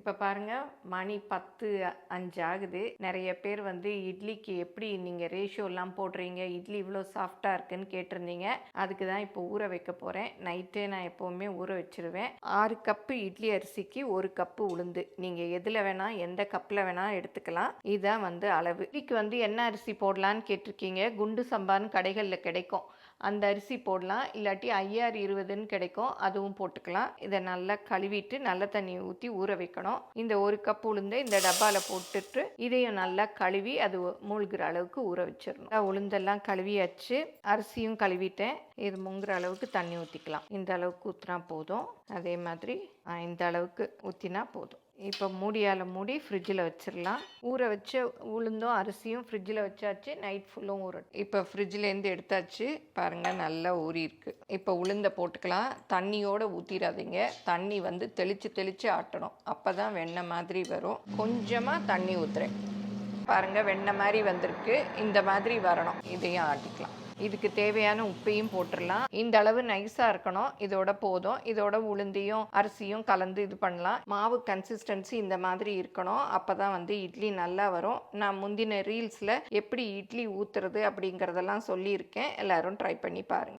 இப்போ பாருங்க, மணி 10:05 ஆகுது. நிறைய பேர் வந்து இட்லிக்கு எப்படி நீங்கள் ரேஷியோலாம் போடுறீங்க, இட்லி இவ்வளோ சாஃப்டாக இருக்குன்னு கேட்டிருந்தீங்க. அதுக்கு தான் இப்போ ஊற வைக்க போகிறேன். நைட்டே நான் எப்போவுமே ஊற வச்சுருவேன். 6 கப்பு இட்லி அரிசிக்கு 1 கப்பு உளுந்து. நீங்கள் எதில் வேணால் எந்த கப்பில் வேணால் எடுத்துக்கலாம். இதுதான் வந்து அளவு. இட்லிக்கு வந்து என்ன அரிசி போடலான்னு கேட்டிருக்கீங்க. குண்டு சம்பான்னு கடைகளில் கிடைக்கும், அந்த அரிசி போடலாம். இல்லாட்டி IR 20ன்னு கிடைக்கும், அதுவும் போட்டுக்கலாம். இதை நல்லா கழுவிட்டு நல்ல தண்ணி ஊற்றி ஊற வைக்கணும். இந்த 1 கப் உளுந்தை இந்த டப்பாவில் போட்டுட்டு இதையும் நல்லா கழுவி அது மூழ்கிற அளவுக்கு ஊற வச்சிடணும். உளுந்தெல்லாம் கழுவியாச்சு, அரிசியும் கழுவிட்டேன். இது முங்குற அளவுக்கு தண்ணி ஊற்றிக்கலாம். இந்த அளவுக்கு ஊற்றினா போதும். அதே மாதிரி இந்த அளவுக்கு ஊற்றினா போதும். இப்போ மூடியால் மூடி ஃப்ரிட்ஜில் வச்சிடலாம். ஊற வச்ச உளுந்தும் அரிசியும் ஃப்ரிட்ஜில் வச்சாச்சு. நைட் ஃபுல்லும் ஊறட்டும். இப்போ ஃப்ரிட்ஜிலேருந்து எடுத்தாச்சு. பாருங்கள், நல்லா ஊறியிருக்கு. இப்போ உளுந்தை போட்டுக்கலாம். தண்ணியோடு ஊற்றிடாதீங்க. தண்ணி வந்து தெளித்து ஆட்டணும். அப்போ தான் வெண்ணெய் மாதிரி வரும். கொஞ்சமாக தண்ணி ஊற்றுறேன். பாருங்கள், வெண்ணெய் மாதிரி வந்திருக்கு. இந்த மாதிரி வரணும். இதையும் ஆட்டிக்கலாம். இதுக்கு தேவையான உப்பையும் போட்டுடலாம். இந்த அளவு நைஸாக இருக்கணும். இதோட போதும். இதோட உளுந்தையும் அரிசியும் கலந்து இது பண்ணலாம். மாவு கன்சிஸ்டன்சி இந்த மாதிரி இருக்கணும். அப்போ தான் வந்து இட்லி நல்லா வரும். நான் முந்தின ரீல்ஸில் எப்படி இட்லி ஊற்றுறது அப்படிங்கிறதெல்லாம் சொல்லியிருக்கேன். எல்லோரும் ட்ரை பண்ணி பாருங்கள்.